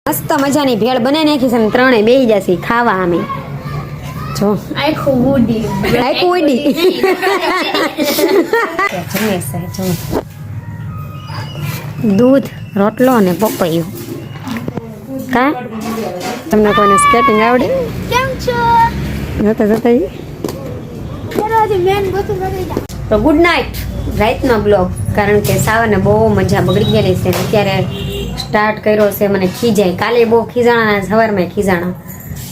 મસ્ત મજાની ભેળ બનાવી નાખી છે ને ત્રણે બેહી જશે ખાવા અમે જો આખું ઉડી દૂધ રોટલો અને પપૈયું કા તમને કોઈને સ્કેટિંગ આવડે કેમ છો જતા જતા તો ગુડ નાઇટ રાતનો બ્લોગ કારણ કે સાવરને બહુ મજા બગડી ગયેલી છે અત્યારે સ્ટાર્ટ કર્યો છે મને ખીજાય કાલે બહુ ખીજાણા સવારમાં ખીજાણા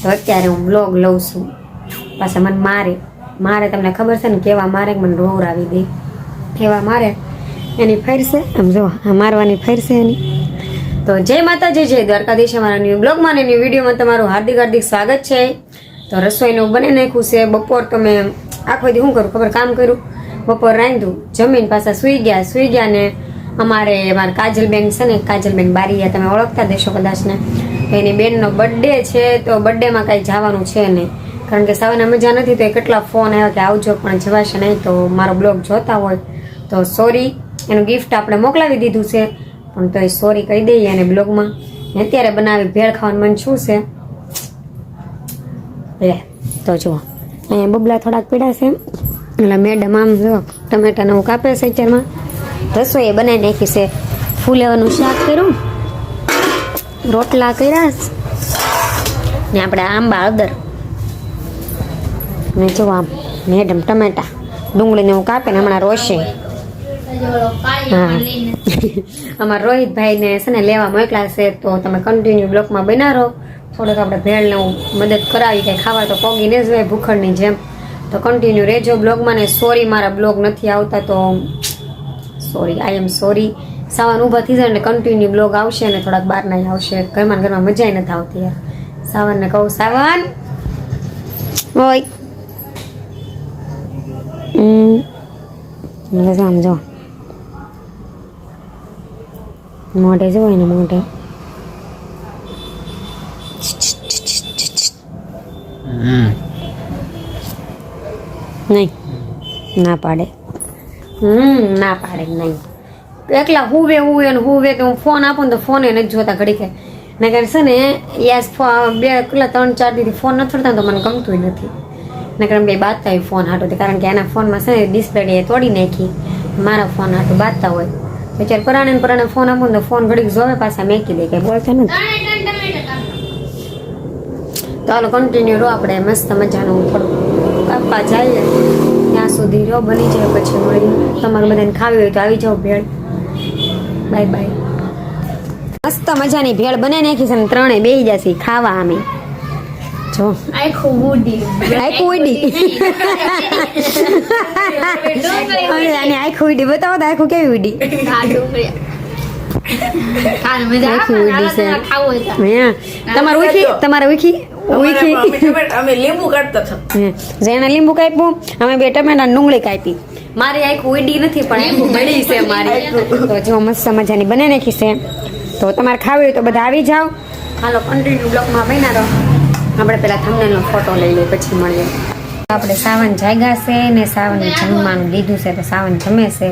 તો અત્યારે હું બ્લોગ લઉં છું પાછા મને મારે તમને ખબર છે ને કેવા મારે મને રોવરાવી દે કેવા મારે એની ફેર છે આમ જો આ મારવાની ફેર છે એની તો જય માતાજી જય દ્વારકાધીશ અમારા ન્યૂ બ્લોગમાં અને ન્યૂ વિડીયોમાં તમારું હાર્દિક હાર્દિક સ્વાગત છે તો રસોઈનું બની નાખ્યું છે બપોર તો મેં આખો દી શું કરું ખબર કામ કર્યું બપોર રાંધ્યું જમીન પાછા સુઈ ગયા ને અમારે કાજલબેન છે ને કાજલબેન બારીયા તમે ઓળખતા દેશો કદાચ ને એની બેનનો બર્થડે છે તો બર્થડેમાં કાંઈ જવાનું છે નહીં કારણ કે સાવને મજા નથી તો એ કેટલા ફોન આવ્યા કે આવજો પણ જવાશે નહીં તો મારો બ્લોગ જોતા હોય તો સોરી એનું ગિફ્ટ આપણે મોકલાવી દીધું છે પણ તો એ સોરી કહી દઈએ અને બ્લોગમાં અત્યારે બનાવી ભેળ ખાવાનું મન શું છે લે તો જુઓ અહીંયા બબલા થોડાક પીડા છે એટલે મેડમ આમ જો ટમેટાને હું કાપે છે અત્યારમાં રસોઈ બનાવી નાખી છે ફૂલેવાનું શાક કર્યું રોટલા કર્યા ને આપણે આંબા હળદર ને જો આમ મેડમ ટમેટા ડુંગળીને હું કાપે ને હમણાં રોશે હા અમારા રોહિતભાઈને છે ને લેવા મોકલા છે તો તમે કન્ટિન્યુ બ્લોકમાં બનાવો થોડોક આપણે ભેળને હું મદદ કરાવી કંઈ ખાવા તો પોગીને જ હોય ભૂખડની જેમ તો કન્ટિન્યુ રહેજો બ્લોગમાં ને સોરી મારા બ્લોગ નથી આવતા તો સોરી આઈ એમ સોરી સાવન ઊભા થઈ જાય ને કન્ટિન્યુ બ્લોગ આવશે ને થોડાક બહારના આવશે ઘરમાં મજા નથી આવતી યાર સાવનને કહું સાવન હોય સમજો મોઢે જ હોય ને મોઢે નહીં ના પાડે ના પાડે નહીં એકલા હુવે ને હુવે તો હું ફોન આપું ને તો ફોન એ નથી જોતા ઘડી કે નગર છે ને યાસ 2-3-4 દીથી ફોન નથી થતા તો મને ગમતું નથી નગર બે બાતતા હોય ફોન હાટું કારણ કે એના ફોનમાં છે ને ડિસ્પ્લે એ તોડી નાખી મારા ફોન હાટું બાતતા હોય બચાર પરાણે ફોન આપું ને તો ફોન ઘડીક જોવે પાછા મેકી દે કે બોલતા નથી તો હાલો કન્ટિન્યુ રહો આપણે મસ્ત મજાનું થોડું કાપવા જઈએ ત્યાં સુધી રહો બની જાય પછી મળીએ તમારે બધાને ખાવી હોય તો આવી જાઓ ભેળ બાય બાય મસ્ત મજાની ભેળ બનાવી નાખી છે ને ત્રણે બેહી જશે ખાવા અમે જો આખું ઉડી અને આખું ઉડી બતાવો તો આખું કેવી ઉડી તમારે ઉખી અમે લીંબુ કાઢતા હતા જેને લીંબુ કાપ્યું અમે બે ટમેટા ડુંગળી કાપી મારી આખું ઉડી નથી પણ આખું બળી છે મારી તો જો મસ્ત મજાની બને નાખી છે તો તમારે ખાવી હોય તો બધા આવી જાઓ હાલો કન્ટિન્યુ બ્લોકમાં બન્યા રહો આપણે પેલા થંબનેલનો ફોટો લઈ લઈએ પછી મળીએ આપણે સાવન જાગ્યા છે ને સાવન જમવાનું લીધું છે તો સાવન જમે છે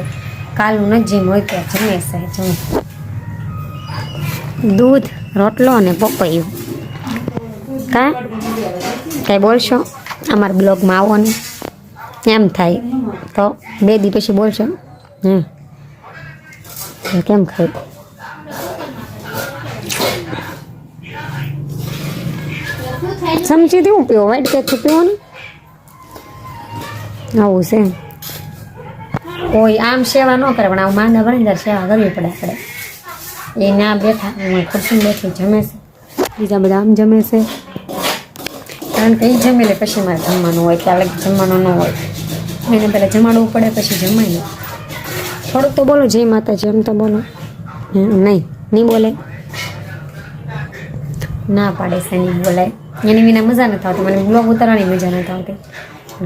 કાલનું નજીમ હોય ત્યાં જમે છે જમ દૂધ રોટલો અને પપૈયું કા કઈ બોલશો અમારા બ્લોગમાં આવો ને એમ થાય તો 2 દી પછી બોલશો કેમ ખાય સમજી દઉં પીવો વાઈટ કેક પીવો ને આવું છે કોઈ આમ સેવા ન કરે પણ આવું માંદા ભણી ત્યારે સેવા કરવી પડે આપણે એ ના બેઠા ખુરશી બેઠી જમે છે બીજા બધા આમ જમે છે કારણ કે એ જમે લે પછી મારે જમવાનું હોય કે અલગ જમવાનું ન હોય એને પહેલાં જમાડવું પડે પછી જમાય ને થોડુંક તો બોલો જય માતાજી એમ તો બોલો નહીં બોલે ના પાડે છે નહીં બોલાય એની વિના મજા નથી આવતી મને બ્લોગ ઉતારવાની મજા નથી આવતી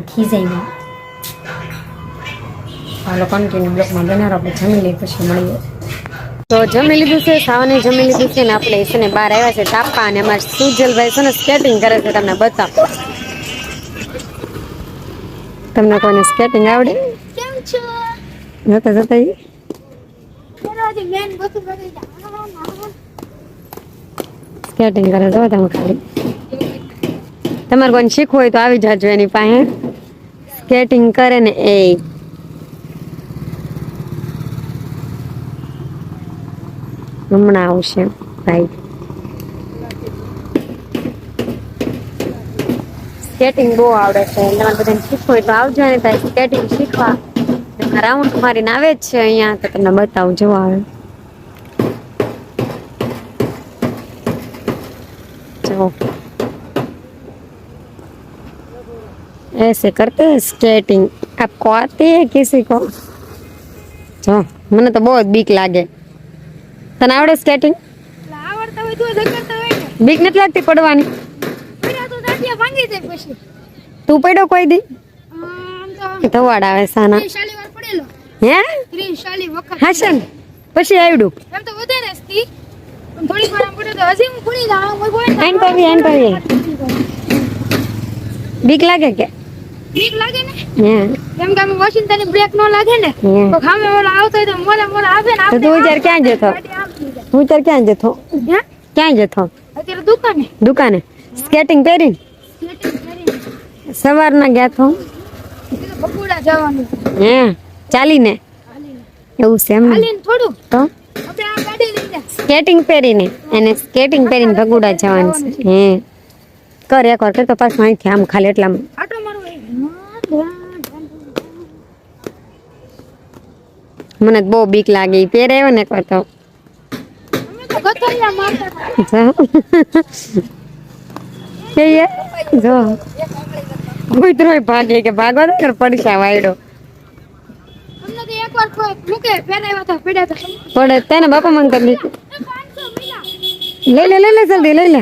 ખીજાઈ નહીં હાલો કન્ટિન્યુ બ્લોગમાં બનાવો આપણે જમી લઈએ પછી મળીએ તો જમી લીધું છે સાવને જમી લીધું છે ને આપણે છે ને બહાર આવ્યા છે તાપા અને અમારે સુજલભાઈ છે ને સ્કેટિંગ કરે છે તમને બતાવો તમને કોઈને સ્કેટિંગ આવડે કેમ છો જતા સ્કેટિંગ કરે જો તમે ખાલી તમારે કોઈને શીખવું હોય તો આવી જાજો એની પાસે સ્કેટિંગ કરે ને એ હમણાં આવશે ભાઈ સ્કેટિંગ બહુ આવડે છે તમારે બધાને શીખવું હોય તો આવજો ને ત્યાં સ્કેટિંગ શીખવા રાઉન્ડ મારીને આવે જ છે અહીંયા તો તમને બતાવું જો આવે જો ऐसे करते हैं स्केटिंग आपको आती है किसी को જો મને તો બહુ જ બીક લાગે તને આવડે સ્કેટિંગ આવડતા હોય તો કરતા હોય ને બીક નથી લાગતી પડવાની પેલા તો દાંડિયા ભાંગી જાય પછી તું પડ્યો કોઈ દી આમ તો ધવાડ આવે સાના 30 વાર પડેલો હે 30 વખત હાશન પછી આવડું એમ તો વધારે હતી પણ થોડી વાર આમ પડ્યો તો હજી હું પડી જાઉં કોઈ એન પવી બીક લાગે કે બીક લાગે ને હે કેમ કે આમ વોશિંગ્ટનની બ્રેક નો લાગે ને તો ખામે ઓલા આવતો હોય તો મોલા આવે ને તો તું વિચાર ક્યાં જતો હું વિચાર ક્યાં જતો હે ક્યાં જતો અત્યારે દુકાને દુકાને સ્કેટિંગ પહેરીને સ્કેટિંગ કરીને સવારના ગયા તો બગુડા જવાનું હે ચાલીને એવું છે એમ હાલીને થોડું તો આપણે આ ગાડી લઈ જા સ્કેટિંગ પહેરીને એને સ્કેટિંગ પહેરીને ભગુડા જવાનું છે હે કર એકવાર કર તો પાછું અહીંથી આમ ખાલી એટલામાં આટો મારો મને તો બહુ બીક લાગી પહેરાયો ને એકવાર તો અમે તો ગથડિયા મારતા કે જો કૂતરોય ભાગે કે ભાગો તો પડશા વાયડો અમને તો એકવાર કોઈ મૂકે ફેરાવ્યા તો પડ્યા તો પડે તેને બાપા મંગ કરી 500 મિલા લઈ લે જલ્દી લઈ લે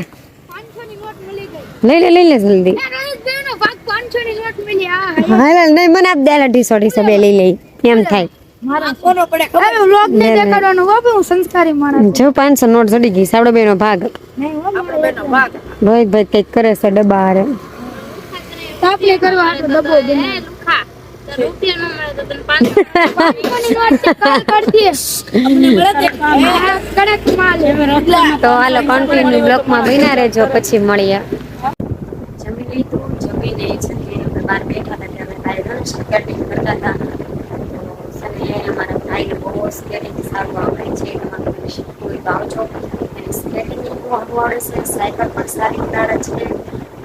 500 ની નોટ મળી ગઈ લઈ લે જલ્દી એ રહીશ બેનો ભાગ 500 ની નોટ મળી આ હા નહીં મને આપ દે ઢીસો બે લઈ લઈ એમ થાય મારા કોનો પડે ખબર હવે વ્લોગ ને દેખાડવાનું બાપુ હું સંસ્કારી માણસ જો 500 નોટ ચડી ગઈ સાવડો બેનો ભાગ નહીં હો આપણો બેનો ભાગ રોહિતભાઈ કઈક કરે છે ડબ્બા હારે તાપલે કરવા આટલો ડબ્બો બને લુખા તો રૂપિયા ન મળે તો તને 500 ની નોટ છે કાલ કરતી કડક માલ તો હાલો કન્ટિન્યુ બ્લોકમાં બન્યા રહેજો પછી મળીએ જમી લીધું જમીને છે કે અમે બહાર બેઠા હતા ત્યારે ભાઈ ઘણું સ્કેટિંગ કરતા હતા અને અમારા ભાઈને બહુ સ્કેટિંગ સારું આવડે છે તમારે શીખવું હોય તો આવજો અને સ્કેટિંગ બહુ આવડે છે સાયકલ પણ સારી ઉડાડે છે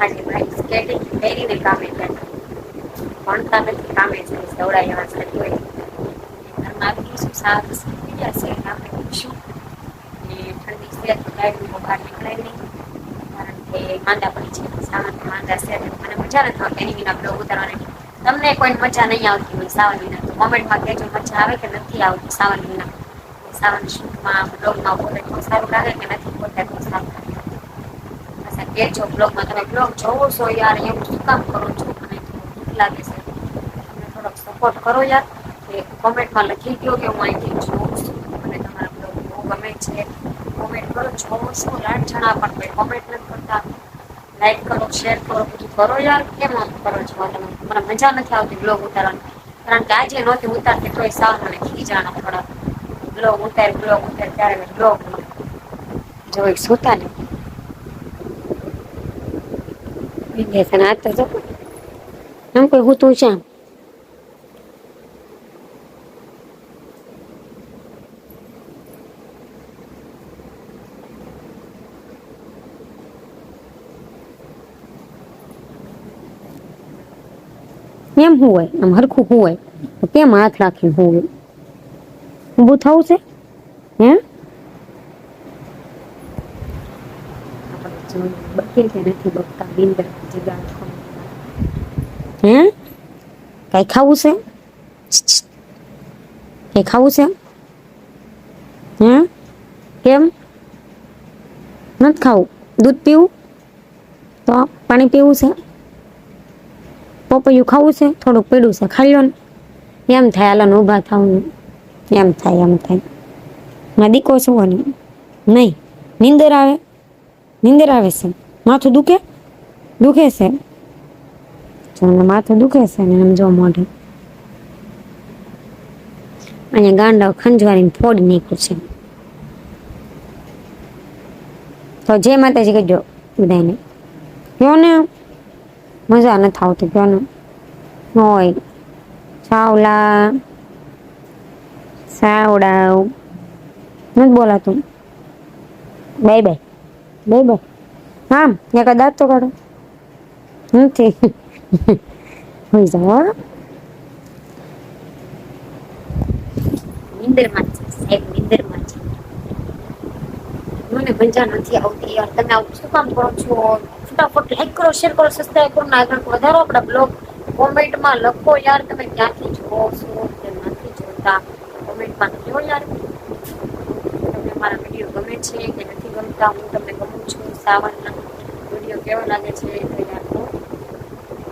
આજે ભાઈ સ્કેટિંગ પહેરીને કામે ગયા ભણતા નથી કામે છે દવડાય એવા છે કોઈ ઘરમાં આવી શું સારું શીખી ગયા છે આપણે પૂછશું અને ઠંડી છે તો લાઈટમાં બહાર નીકળાય નહીં કારણ કે માંદા પડી છે સામાન્ય માંદા છે મને મજા નથી આવતી એની વિના બ્લોગ ઉતારવાની તમને કોઈ મજા નહીં આવતી હોય સાવન વિના તો કોમેન્ટમાં કહેજો મજા આવે કે નથી આવતી સાવન વિના સાવન શૂટમાં બ્લોગમાં બોલે તો સારું લાગે કે નથી બોલતા તો સારું લાગે અચ્છા કહેજો બ્લોગમાં તમે બ્લોગ જોવો છો યાર એવું શું કામ કરો છો મને દુઃખ લાગે છે તમે થોડોક સપોર્ટ કરો યાર કે કોમેન્ટમાં લખી દો કે હું અહીંથી જોઉં છું મને તમારા બ્લોગ બહુ ગમે છે કોમેન્ટ કરો જોવો છો લાડ જણા પણ કોઈ કોમેન્ટ નથી કરતા લાઈક કરો શેર કરો બધું કરો યાર કેમ આમ કરો છો તમે મને મજા નથી આવતી બ્લોગ ઉતારવાની કારણ કે આજે નહોતી ઉતારતી તોય સાવ મને ખીજાણા થોડા બ્લોગ ઉતાર ત્યારે મેં બ્લોગ જોઈ સુતા ને બેસન આ તો જો આમ કોઈ હું તું છે એમ હોય આમ હરખું હોય તો કેમ હાથ રાખીને હોય ઊભું થવું છે હે બકેલ કે નથી બકતા બિંદર જગા હે કઈ ખાવું છે કઈ ખાવું છે હે કેમ નથી ખાવું દૂધ પીવું તો પાણી પીવું છે પપૈયું ખાવું છે થોડુંક પીડું છે ખાઈ લો ને એમ થાય હાલો ઊભા થવું એમ થાય મારા દીકો શું ને નહીં નીંદર આવે છે માથું દુખે છે જો માથું દુખે છે ને એમ જો મોઢે અહીંયા ગાંડા ખંજવારીને ફોડી નાખ્યું છે તો જય માતાજી કહેજો બધાને. કયો ને મજા નથી આવતી. કયો ને હોય સાવલા સાવડાવ નથી બોલાતું. Bye bye bye bye. આમ એક દાંત તો કાઢો નથી. હોઈ જાઓ નિંદરમાં છે સાહેબ, નિંદરમાં છે. મને મજા નથી આવતી યાર. તમે આવું શું કામ કરો છો? ફટાફટ લાઈક કરો, શેર કરો, સબસ્ક્રાઇબ કરો ને આગળ વધારો આપણા બ્લોગ. કોમેન્ટમાં લખો યાર તમે ક્યાંથી જુઓ છો કે નથી જોતા. કોમેન્ટમાં લખો યાર તમને મારા વિડીયો ગમે છે કે નથી ગમતા, હું તમને ગમું છું, સાવનના વિડીયો કેવો લાગે છે તો યાર કહો.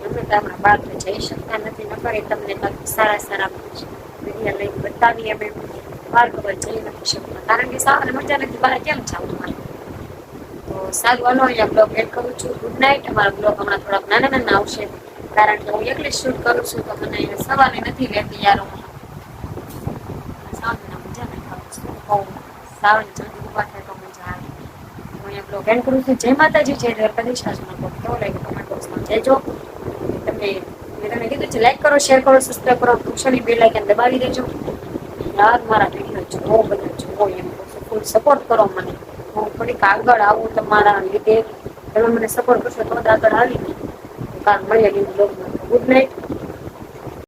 અમે તો આપણા બહાર તો જઈ શકતા નથી, નકર તમને સારા સારા વિડીયો લઈને બતાવીએ. અમે બહાર ખબર જઈ નથી શકતા કારણ કે સાવને મજા નથી, બહાર કેમ જાવ તમારે. તો સારું હાલો અહીંયા બ્લોગ એડ કરું છું. Good night. અમારા બ્લોગ હમણાં થોડાક નાના નાના આવશે કારણ કે હું એકલી શૂટ કરું છું તો મને સવારે નથી લેતી યાર. હું સાવનના મજા નથી આવતી. સાવન જલ્દી ઉભા થાય તો મજા આવે. હું અહીંયા બ્લોગ એન્ડ કરું છું. જય માતાજી, જય દ્વારકાધીશ. આજનો બ્લોગ કેવો લાગ્યો કમેન્ટ બોક્સમાં કહેજો. તમે મેં તમને કીધું છે લાઈક કરો, શેર કરો, સબસ્ક્રાઈબ કરો, પૂછોની બેલ આઇકન દબાવી દેજો. યાર મારા વિડીયો જોવો, બધા જોવો, એમ ફૂલ સપોર્ટ કરો મને. હું થોડીક આગળ આવું તમારા લીધે. તમે મને સપોર્ટ કરશો તો આગળ આવી નહીં. કારણ મળીએ બ્લોગમાં. Good night.